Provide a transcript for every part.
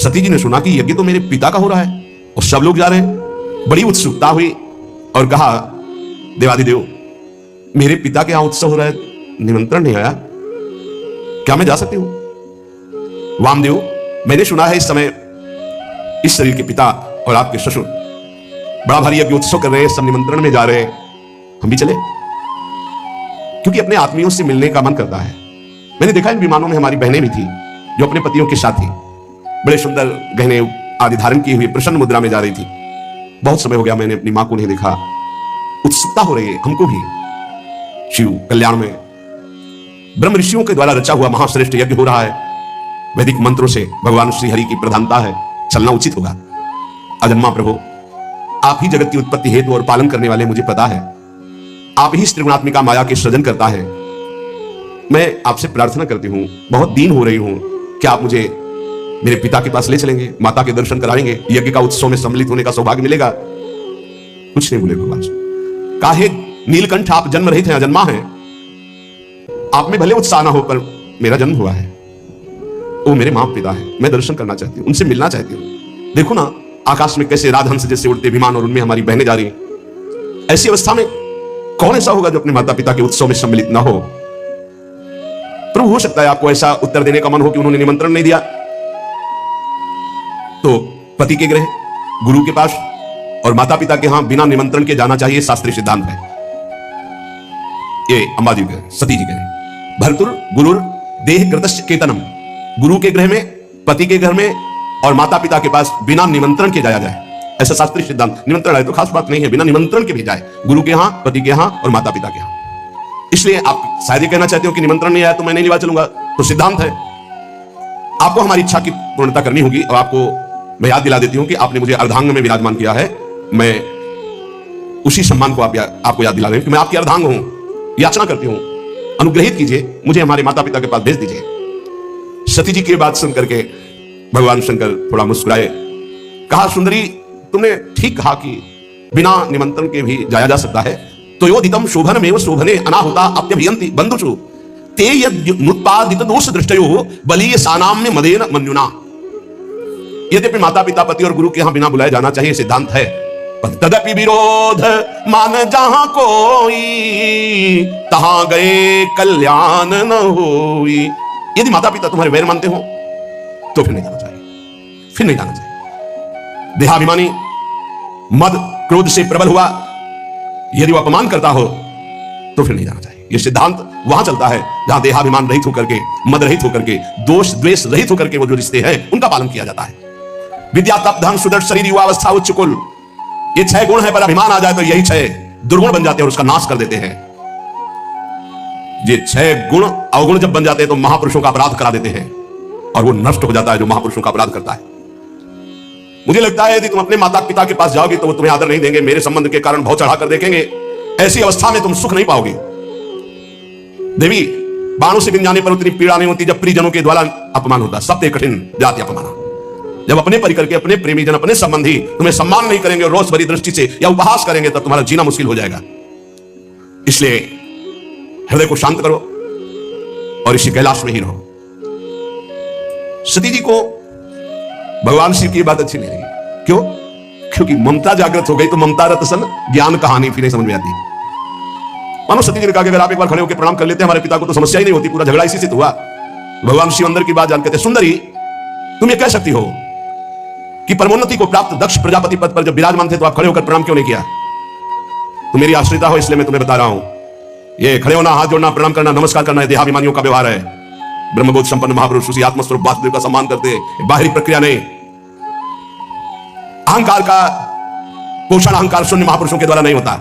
सती जी ने सुना कि यज्ञ तो मेरे पिता का हो रहा है और सब लोग जा रहे हैं। बड़ी उत्सुकता हुई और कहा, देवादिदेव, मेरे पिता के यहां उत्सव हो रहा है, निमंत्रण नहीं आया, क्या मैं जा सकती हूं? वामदेव, मैंने सुना है इस समय इस शरीर के पिता और आपके ससुर बड़ा भारी यज्ञ उत्सव कर रहे हैं, सब निमंत्रण में जा रहे हैं, हम भी चले? क्योंकि अपने आत्मियों से मिलने का मन करता है। मैंने देखा इन विमानों में हमारी बहनें भी थी जो अपने पतियों के साथ थी, बड़े सुंदर गहने आदि धारण किए हुए प्रसन्न मुद्रा में जा रही थी। बहुत समय हो गया मैंने अपनी मां को नहीं देखा, उत्सुकता हो रही है हमको भी। शिव कल्याण में ब्रह्म ऋषियों के द्वारा रचा हुआ महाश्रेष्ठ यज्ञ हो रहा है, वैदिक मंत्रों से भगवान श्री हरि की प्रधानता है, चलना उचित होगा। अजन्मा प्रभु, आप ही जगत की उत्पत्ति हेतु और पालन करने वाले, मुझे पता है आप ही त्रिगुणात्मिका माया के सृजन करता है। मैं आपसे प्रार्थना करती हूं, बहुत दीन हो रही हूं, क्या आप मुझे मेरे पिता के पास ले चलेंगे, माता के दर्शन कराएंगे, यज्ञ का उत्सव में सम्मिलित होने का सौभाग्य मिलेगा? कुछ नहीं बोले भगवान। काहे नीलकंठ, आप जन्म रहित हैं, अजन्मा हैं, आप में भले उत्साह ना हो, पर मेरा जन्म हुआ है, वो मेरे मां पिता है, मैं दर्शन करना चाहती हूँ, उनसे मिलना चाहती हूँ। देखो ना आकाश में कैसे राजहंस जैसे उड़ते विमान और उनमें हमारी बहनें जा रही हैं। ऐसी अवस्था में कौन ऐसा होगा जो अपने माता पिता के उत्सव में सम्मिलित ना हो? प्रभु, हो सकता है आपको ऐसा उत्तर देने का मन हो कि उन्होंने निमंत्रण नहीं दिया, तो पति के गृह, गुरु के पास और माता पिता के यहां बिना निमंत्रण के जाना चाहिए, शास्त्रीय सिद्धांत है। ये अंबाजी के सती जी के भर्तुर गुरुर देह कृतश्च केतनम, गुरु के गृह में, पति के घर में और माता पिता के पास बिना निमंत्रण के जाया जाए, ऐसा शास्त्रीय सिद्धांत। निमंत्रण है तो खास बात नहीं है, बिना निमंत्रण के भी जाए, गुरु के यहां, पति के यहां और माता पिता के यहां। इसलिए आप शायद ये कहना चाहते हो कि निमंत्रण नहीं आया तो मैं नहीं निभा चलूंगा, तो सिद्धांत है, आपको हमारी इच्छा की पूर्णता करनी होगी। और आपको मैं याद दिला देती हूं कि आपने मुझे अर्धांग में विराजमान किया है, मैं उसी सम्मान को आपको याद दिला रही हूं कि मैं आपकी अर्धांग हूं। याचना करती हूं, अनुग्रहित कीजिए मुझे, हमारे माता पिता के पास भेज दीजिए। सती जी की बात सुन करके भगवान शंकर थोड़ा मुस्कुराए, कहा, सुंदरी, तुमने ठीक कहा कि बिना निमंत्रण के भी जाया जा सकता है। तो योदितम शोभनमेव शोभने अनाहुता अप्यभियन्ति बंधुषु ते यदुत्पादित दोष दृष्टयो बलीय सानाम्य मदेन मन्युना। यद्यपि माता पिता, पति और गुरु के यहां बिना बुलाए जाना चाहिए, सिद्धांत है, तदपि विरोध मान जहां कोई, तहां गए कल्याण न होई। यदि माता पिता तुम्हारे वैर मानते हो तो फिर नहीं जाना चाहिए, फिर नहीं जाना चाहिए। देहाभिमानी मद क्रोध से प्रबल हुआ, यदि वो अपमान करता हो तो फिर नहीं जाना चाहिए। यह सिद्धांत वहां चलता है जहां देहाभिमान रहित होकर के, मद रहित होकर के, दोष द्वेष रहित होकर के वो जो रिश्ते हैं उनका पालन किया जाता है। विद्या, तप, धन, सुदर्श शरीर, युवावस्था, उच्च कुल, ये 6 गुण है, पर अभिमान आ जाए तो यही 6 दुर्गुण बन जाते हैं और उसका नाश कर देते हैं। ये 6 गुण अवगुण जब बन जाते हैं तो महापुरुषों का अपराध करा देते हैं और वो नष्ट हो जाता है जो महापुरुषों का अपराध करता है। मुझे लगता है यदि तुम अपने माता पिता के पास जाओगे तो वो तुम्हें आदर नहीं देंगे, मेरे संबंध के कारण भाव चढ़ाकर देखेंगे। ऐसी अवस्था में तुम सुख नहीं पाओगे। देवी, बाणों से बिन जाने पर उतनी पीड़ा नहीं होती जब परिजनों के द्वारा अपमान होता। सबसे कठिन जाति अपमान, जब अपने परिकर के, अपने प्रेमी जन, अपने संबंधी तुम्हें सम्मान नहीं करेंगे और रोष भरी दृष्टि से या उपहास करेंगे, तब तुम्हारा जीना मुश्किल हो जाएगा। इसलिए हृदय को शांत करो और इसी कैलाश में ही रहो। सती जी को भगवान शिव की बात अच्छी नहीं लगी। क्यों? क्योंकि ममता जागृत हो गई तो ममता रतसन ज्ञान कहानी फिर नहीं समझ में आती। मानो सती जी ने कहा कि अगर आप एक बार खड़े होकर प्रणाम कर लेते हमारे पिता को तो समस्या ही नहीं होती, पूरा झगड़ा इसी से तो हुआ। भगवान शिव अंदर की बात जान कहते, सुंदरी, तुम ये कह सकती हो कि परमोन्नति को प्राप्त दक्ष प्रजापति पद पर जब विराजमान थे तो आप खड़े होकर प्रणाम क्यों नहीं किया? तुम मेरी आश्रिता हो इसलिए मैं तुम्हें बता रहा हूं, ये खड़े होना, हाथ जोड़ना, प्रणाम करना, नमस्कार करना देहाभिमानियों का व्यवहार है। ब्रह्मबोध संपन्न महापुरुष उसी आत्मस्वरूप वासुदेव का सम्मान करते हैं, बाहरी प्रक्रिया नहीं। अहंकार का पोषण अहंकार शून्य महापुरुषों के द्वारा नहीं होता।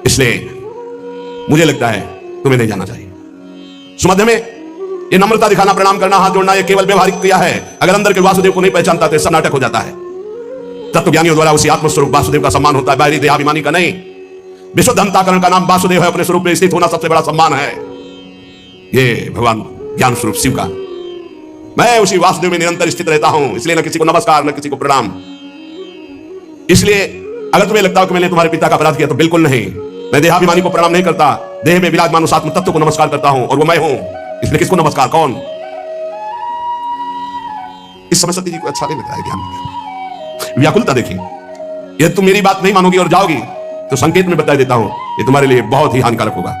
इसलिए मुझे लगता है तुम्हें नहीं जाना चाहिए। सुमध्य में ये नम्रता दिखाना, प्रणाम करना, हाथ जोड़ना, ये केवल व्यवहारिक क्रिया है। अगर अंदर के वासुदेव को नहीं पहचानता तो सब नाटक हो जाता है। तत्वज्ञानियों द्वारा उसी आत्मस्वरूप वासुदेव का सम्मान होता है, बाहरी देहाभिमानी का नहीं। विशुद्ध अंतःकरण का नाम वासुदेव है, अपने स्वरूप में स्थित होना सबसे बड़ा सम्मान है। ये भगवान ज्ञान स्वरूप शिव का, मैं उसी वासुदेव में निरंतर स्थित रहता हूं, इसलिए न किसी को नमस्कार न किसी को प्रणाम। इसलिए अगर तुम्हें लगता हो कि मैंने तुम्हारे पिता का अपराध किया तो बिल्कुल नहीं। मैं देहाभिमानी को प्रणाम नहीं करता, देह में विराजमान उस आत्म तत्व को नमस्कार करता हूं और वो मैं हूं। इसलिए किसको नमस्कार? कौन? इस समय सती जी को अच्छा नहीं लगता है, ध्यान दिया। व्याकुलता देखिए, यदि तुम मेरी बात नहीं मानोगी और जाओगी तो संकेत में बता देता हूं ये तुम्हारे लिए बहुत ही हानिकारक होगा,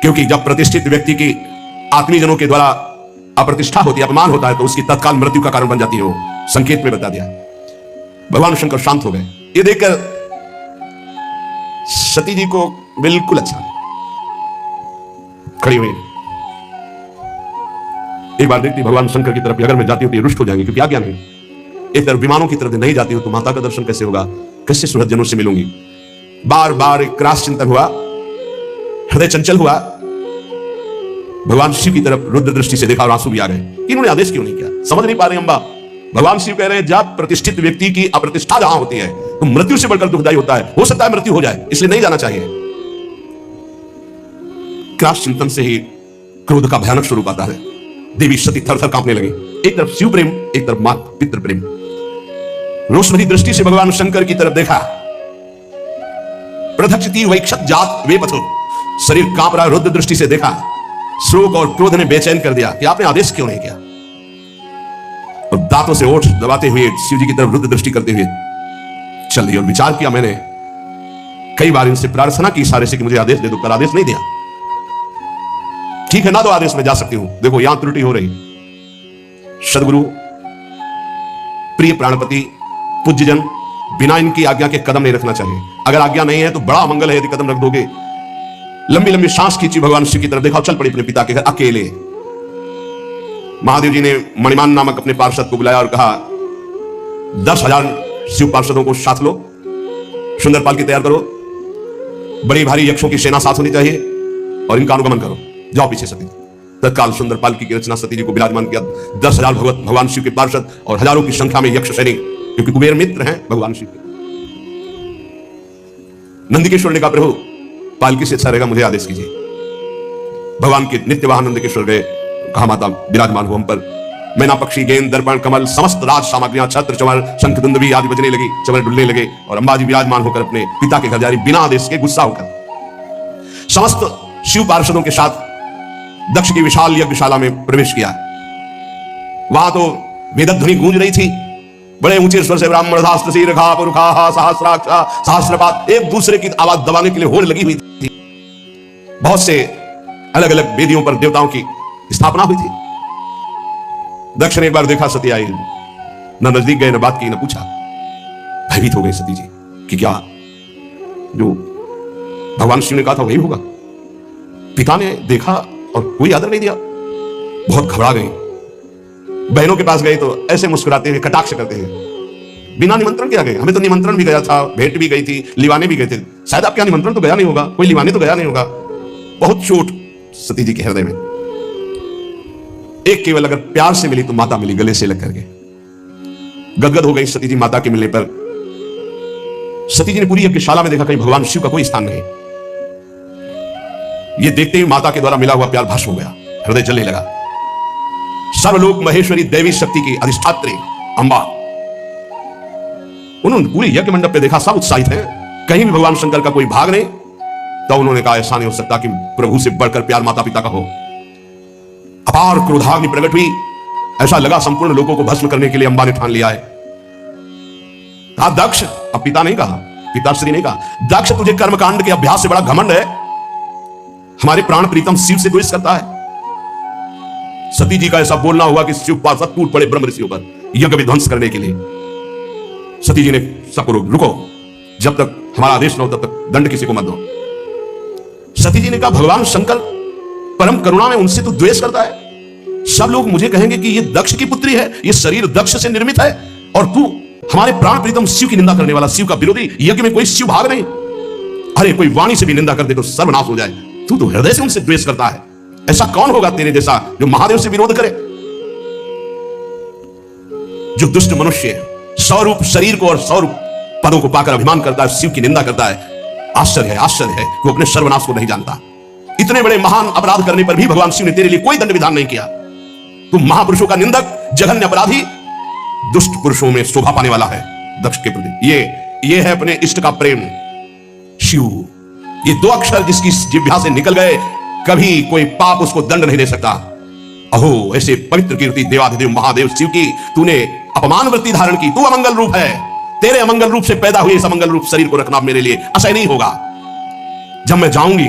क्योंकि जब प्रतिष्ठित व्यक्ति की आत्मीजनों के द्वारा अप्रतिष्ठा होती है, अपमान होता है, तो उसकी तत्काल मृत्यु का कारण बन जाती है। वो संकेत में बता दिया। भगवान शंकर शांत हो गए। ये देखकर सती जी को बिल्कुल अच्छा नहीं, खड़ी हुई। एक बार देखती भगवान शंकर की तरफ, अगर मैं जाती हूं तो ये रुष्ट हो जाएंगे, क्योंकि आज्ञा नहीं। एक तरफ विमानों की तरफ नहीं जाती हूं तो माता का दर्शन कैसे होगा, कैसे सुहृदजनों से मिलूंगी। बार बार एक क्रास चिंतन हुआ, हृदय चंचल हुआ। भगवान शिव की तरफ रुद्र दृष्टि से देखा और आंसू भी आ गए। इन्होंने आदेश क्यों नहीं किया, समझ नहीं पा रहे अम्बा। भगवान शिव कह रहे हैं जब प्रतिष्ठित व्यक्ति की अप्रतिष्ठा जहां होती है तो मृत्यु से बढ़कर दुखदायी होता है। हो सकता है मृत्यु हो जाए, इसलिए नहीं जाना चाहिए। क्रास चिंतन से ही क्रोध का भयानक स्वरूप आता है। देवी सती थर थर कांपने लगी। एक तरफ शिव प्रेम, एक तरफ माता पितृ प्रेम। रोषमरी दृष्टि से भगवान शंकर की तरफ देखा। प्रदक्षिती वैक्षत जात वे पथो, शरीर कांप रहा। रुद्र दृष्टि से देखा। शोक और क्रोध ने बेचैन कर दिया कि आपने आदेश क्यों नहीं किया। और दांतों से ओठ दबाते हुए शिव जी की तरफ रुद्र दृष्टि करते हुए चल रही। और विचार किया मैंने, कई बार इनसे प्रार्थना की इशारे से कि मुझे आदेश दे दो, पर आदेश नहीं दिया। ठीक है ना, तो आदेश में जा सकती हूं। देखो यहां त्रुटि हो रही। सदगुरु, प्रिय प्राणपति, पूज्यजन, बिना इनकी आज्ञा के कदम नहीं रखना चाहिए। अगर आज्ञा नहीं है तो बड़ा मंगल है यदि कदम रख दोगे। लंबी लंबी सांस खींची भगवान शिव की तरफ देखा, चल पड़ी अपने पिता के घर अकेले। महादेव जी ने मणिमान नामक अपने पार्षद को बुलाया और कहा 10,000 शिव पार्षदों को साथ लो, सुंदर पालकी तैयार करो, बड़ी भारी यक्षों की सेना साथ होनी चाहिए और इनका अनुगमन करो। जाओ पीछे सती। तत्काल सुंदर पालकी की रचना सती जी को विराजमान किया। 10,000 भगवान शिव के पार्षद और हजारों की संख्या में यक्ष सैनिक, क्योंकि कुबेर मित्र हैं भगवान शिव के। नंदिकेश्वर ने कहा प्रभु पालकी से अच्छा रहेगा, मुझे आदेश कीजिए। भगवान के नित्य वाहन नंदिकेश्वर गए। कहा माता विराजमान हो हम पर। मैना पक्षी, गेंद, दर्पण, कमल, समस्त राज सामग्रियां, छत्र, चमर, शंख, दुंदुभी आदि बजने लगी। चमर डुलने लगे और अंबा जी विराजमान होकर अपने पिता के घर जा रही, बिना आदेश के, गुस्सा होकर। समस्त शिव पार्षदों के साथ दक्ष की विशाल यज्ञशाला में प्रवेश किया। वहां तो वेदध्वनि गूंज रही थी। बड़े ऊंचे स्वर से ब्राह्मण शास्त्र से रखा पुरुखा सहस्राक्षा सहस्रपात, एक दूसरे की आवाज दबाने के लिए होड़ लगी हुई थी। बहुत से अलग अलग वेदियों पर देवताओं की स्थापना हुई थी। दक्ष ने एक बार देखा सती आई, न नजदीक गए, न बात की, न पूछा। भयभीत हो गई सती जी कि क्या जो भगवान शिव ने कहा था वही होगा। पिता ने देखा और कोई आदर नहीं दिया। बहुत घबरा गई। बहनों के पास गए तो ऐसे मुस्कुराते हुए कटाक्ष करते हुए, बिना निमंत्रण के आ गए। हमें तो निमंत्रण भी गया था, भेंट भी गई थी, लिवाने भी गए थे, शायद आपके निमंत्रण तो गया नहीं होगा, कोई लिवाने तो गया नहीं होगा। बहुत चोट सती जी के हृदय में। एक केवल अगर प्यार से मिली तो माता मिली, गले से लग करके। गदगद हो गई सती जी माता के मिलने पर। सती जी ने पूरी यज्ञशाला में देखा कहीं भगवान शिव का कोई स्थान नहीं। ये देखते ही माता के द्वारा मिला हुआ प्यार भस्म हो गया, हृदय जलने लगा। सर्वलोक महेश्वरी देवी शक्ति की अधिष्ठात्री अंबा, उन्होंने पूरे यज्ञ मंडप पे देखा, सब उत्साहित हैं, कहीं भी भगवान शंकर का कोई भाग नहीं। तो उन्होंने कहा ऐसा नहीं हो सकता कि प्रभु से बढ़कर प्यार माता पिता का हो। अपार क्रोधाग्नि प्रकट हुई। ऐसा लगा संपूर्ण लोगों को भस्म करने के लिए अंबा ने ठान लिया है। कहा दक्ष, अब पिता नहीं कहा, पिताश्री नहीं कहा, दक्ष तुझे कर्मकांड के अभ्यास से बड़ा घमंड है। हमारे प्राण प्रीतम शिव से द्वेष करता है। सती जी का ऐसा बोलना हुआ कि शिव पार्षद टूट पड़े ब्रह्म ऋषियों पर यज्ञ विध्वंस करने के लिए। सती जी ने सबको रुको, जब तक हमारा आदेश न हो तब तक दंड किसी को मत दो। सती जी ने कहा भगवान शंकर परम करुणा में, उनसे तू द्वेष करता है। सब लोग मुझे कहेंगे कि ये दक्ष की पुत्री है, ये शरीर दक्ष से निर्मित है, और तू हमारे प्राण प्रीतम शिव की निंदा करने वाला, शिव का विरोधी। यज्ञ में कोई शिव भाग नहीं। अरे कोई वाणी से भी निंदा कर दे तो सर्वनाश हो जाए। तू तो हृदय से उनसे द्वेष करता है। ऐसा कौन होगा तेरे जैसा जो महादेव से विरोध करे। जो दुष्ट मनुष्य स्वरूप शरीर को और स्वरूप पदों को पाकर अभिमान करता है, शिव की निंदा करता है, आश्चर्य है, आश्चर्य है कि वो अपने सर्वनाश को नहीं जानता। इतने बड़े महान अपराध करने पर भी भगवान शिव ने तेरे लिए कोई दंड विधान नहीं किया। तुम महापुरुषों का निंदक, जघन्य अपराधी, दुष्ट पुरुषों में शोभा पाने वाला है दक्ष के प्रति। ये है अपने इष्ट का प्रेम शिव। ये दो अक्षर जिसकी जिह्वा से निकल गए, कभी कोई पाप उसको दंड नहीं दे सकता। अहो ऐसे पवित्र कीर्ति देवाधिदेव महादेव शिव की तूने अपमान वृत्ति धारण की। तू अमंगल रूप है, तेरे अमंगल रूप से पैदा हुए इस अमंगल रूप शरीर को रखना मेरे लिए असह्य नहीं होगा। जब मैं जाऊंगी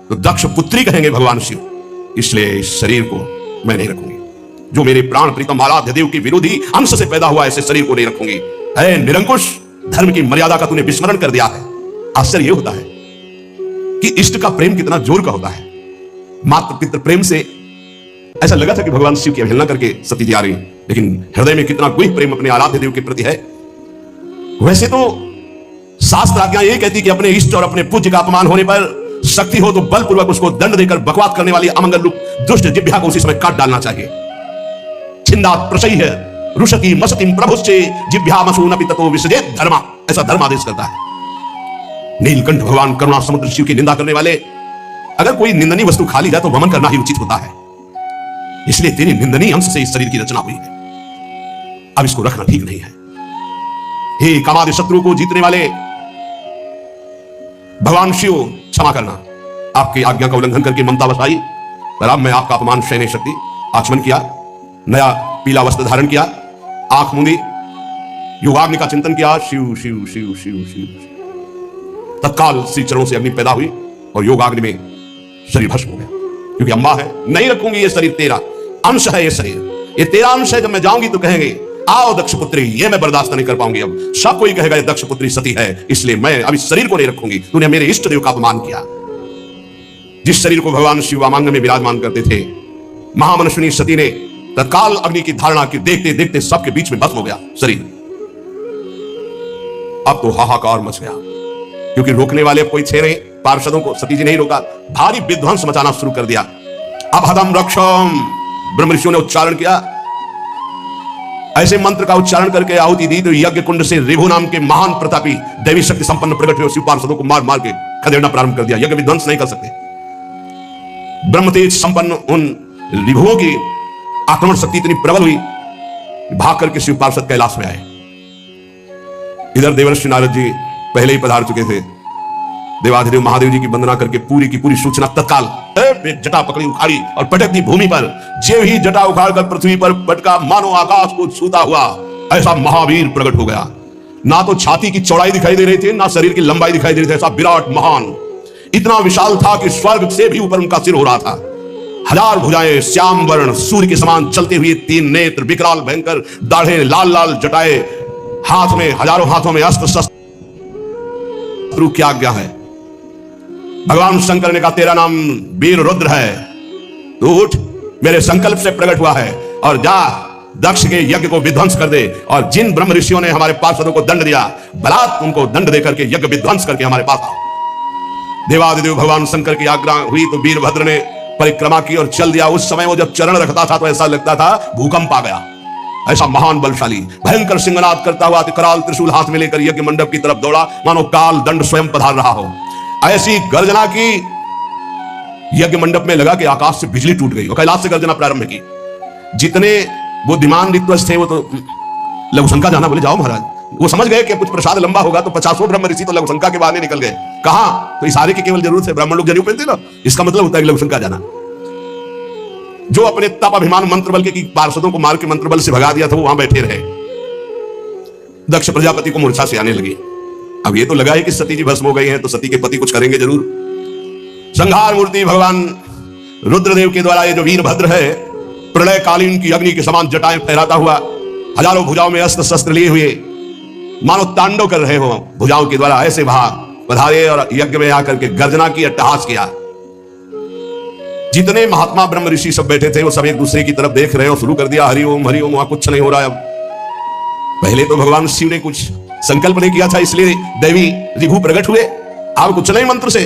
तो दक्ष पुत्री कहेंगे भगवान शिव, इसलिए इस शरीर को मैं नहीं रखूंगी। जो मेरे प्राण प्रीतम आराध्य देव की विरोधी अंश से पैदा हुआ ऐसे शरीर को नहीं रखूंगी। है निरंकुश, धर्म की मर्यादा का तूने विस्मरण कर दिया है। आश्चर्य यह होता है कि इष्ट का प्रेम कितना जोर का होता है। मात्र पितृ प्रेम से ऐसा लगा था कि भगवान शिव की अवहेलना करके सती जी आ रही, लेकिन हृदय में कितना गुह प्रेम अपने आराध्य देव के प्रति है। वैसे तो शास्त्र आज्ञा यही कहती कि अपने इष्ट और अपने पूज्य का अपमान होने पर शक्ति हो तो बलपूर्वक उसको दंड देकर बकवास करने वाली अमंगल रूप दुष्ट जिह्वा को उसी समय काट डालना चाहिए। छिंदात प्रशय्य रुषति मसतिम प्रभुश्चे जिह्वामसूनपि ततो विसजेत धर्मा, ऐसा धर्मादेश करता है। नीलकंठ भगवान करुणा समुद्र शिव की निंदा करने वाले, अगर कोई निंदनीय वस्तु खा ली जाए तो वमन करना ही उचित होता है। इसलिए तेरी निंदनीय अंश से इस शरीर की रचना हुई है, अब इसको रखना ठीक नहीं है। हे कामादि शत्रु को जीतने वाले भगवान शिव, क्षमा करना, आपकी आज्ञा का उल्लंघन करके ममता बसाई, पर अब मैं आपका अपमान सह नहीं सकती। आचमन किया, नया पीला वस्त्र धारण किया, आंख मूंदी, योगाग्नि का चिंतन किया, शिव शिव शिव शिव शिव। तत्काल श्री चरणों से अग्नि पैदा हुई और योगाग्नि में शरीर भस्म हो गया। क्योंकि अम्मा है, नहीं रखूंगी ये शरीर, तेरा अंश है ये शरीर, ये तेरा अंश है। जब मैं जाऊंगी तो कहेंगे आओ दक्ष पुत्री, ये मैं बर्दाश्त नहीं कर पाऊंगी। अब सब कोई कहेगा ये दक्ष पुत्री सती है, इसलिए मैं अब इस शरीर को नहीं रखूंगी। तूने मेरे इष्ट देव का अपमान किया। जिस शरीर को भगवान शिव वामांग में विराजमान करते थे, महामनस्विनी सती ने तत्काल अग्नि की धारणा की, देखते देखते सबके बीच में भस्म हो गया शरीर। अब तो हाहाकार मच गया, क्योंकि रोकने वाले कोई थे नहीं, पार्षदों को सती जी नहीं रोका, भारी विध्वंस मचाना शुरू कर दिया। अब हदम रक्षम ब्रह्म ऋषियों ने उच्चारण किया, ऐसे मंत्र का उच्चारण करके आहुति दी तो यज्ञ कुंड से रिभु नाम के महान प्रतापी दैवी शक्ति संपन्न प्रकट हुए, शिव पार्षदों को मार मार के खदेड़ना प्रारंभ कर दिया। यज्ञ विध्वंस नहीं कर सकते। ब्रह्म तेज संपन्न उन रिभुओं की आक्रमण शक्ति इतनी प्रबल हुई, भाग करके शिव पार्षद कैलाश में आए। इधर देवर्षि नारद जी पहले ही पधार चुके थे। देवाधिदेव महादेव जी की वंदना करके पूरी की पूरी सूचना तत्काल जटा पकड़ी, उखाड़ी और पटक दी भूमि पर। जे ही जटा उखाड़कर पृथ्वी पर पटका, मानो आकाश को छूता हुआ ऐसा महावीर प्रकट हो गया। ना तो छाती की चौड़ाई दिखाई दे रही थी, ना शरीर की लंबाई दिखाई दे रही थी। ऐसा विराट महान, इतना विशाल था कि स्वर्ग से भी ऊपर उनका सिर हो रहा था। हजार भुजाएं, श्याम वर्ण सूर्य के समान चलते हुए, तीन नेत्र, विकराल भयंकर दाढ़े, लाल लाल जटाए, हाथ में हजारों हाथों में अस्त्र शस्त्र। क्या आज्ञा है? भगवान शंकर ने कहा तेरा नाम वीर रुद्र है, तू उठ, मेरे संकल्प से प्रकट हुआ है, और जा दक्ष के यज्ञ को विध्वंस कर दे। और जिन ब्रह्म ऋषियों ने हमारे पार्षदों को दंड दिया, बलात् उनको दंड देकर के यज्ञ विध्वंस करके हमारे पास आओ। देवादिदेव भगवान शंकर की आज्ञा हुई तो वीरभद्र ने परिक्रमा की और चल दिया। उस समय वो जब चरण रखता था तो ऐसा लगता था भूकंप आ गया। ऐसा महान बलशाली भयंकर सिंहनाद करता हुआ कराल त्रिशूल हाथ में लेकर यज्ञ मंडप की तरफ दौड़ा, मानो काल दंड स्वयं पधार रहा हो। ऐसी गर्जना की यज्ञ मंडप में लगा कि आकाश से बिजली टूट गई और कैलाश से गर्जना प्रारंभ की। जितने बुद्धिमान ऋत्वज थे वो तो लघुशंका जाना बोले, जाओ महाराज। वो समझ गए कि कुछ प्रसाद लंबा होगा तो 50 ब्रह्म ऋषि तो लघुशंका के बहाने निकल गए। कहां? तो इशारे की केवल जरूरत है, ब्राह्मण लोग जनेऊ पहनते ना, इसका मतलब होता है लघुशंका जाना। जो अपने तप अभिमान मंत्र बल के पार्षदों को मार के मंत्र बल से भगा दिया था, वो वहां बैठे रहे। दक्ष प्रजापति को मूर्छा से आने लगी। अब ये तो लगा है कि सती जी भस्म हो गई हैं, तो सती के पति कुछ करेंगे जरूर। संहार मूर्ति भगवान रुद्रदेव के द्वारा ये जो वीरभद्र है, प्रलय कालीन की अग्नि के समान जटाएं फहराता हुआ, हजारों भुजाओं में अस्त्र शस्त्र लिए हुए, मानो तांडव कर रहे हो भुजाओं के द्वारा, ऐसे पधारे और यज्ञ में आकर के गर्जना की, अट्टहास किया। जितने महात्मा ब्रह्म ऋषि सब बैठे थे वो सब एक दूसरे की तरफ देख रहे हो, शुरू कर दिया हरि ओम हरि ओम। वहां कुछ नहीं हो रहा है। अब पहले तो भगवान शिव ने कुछ संकल्प नहीं किया था, इसलिए दैवी रिभु प्रकट हुए। अब कुछ नहीं मंत्र से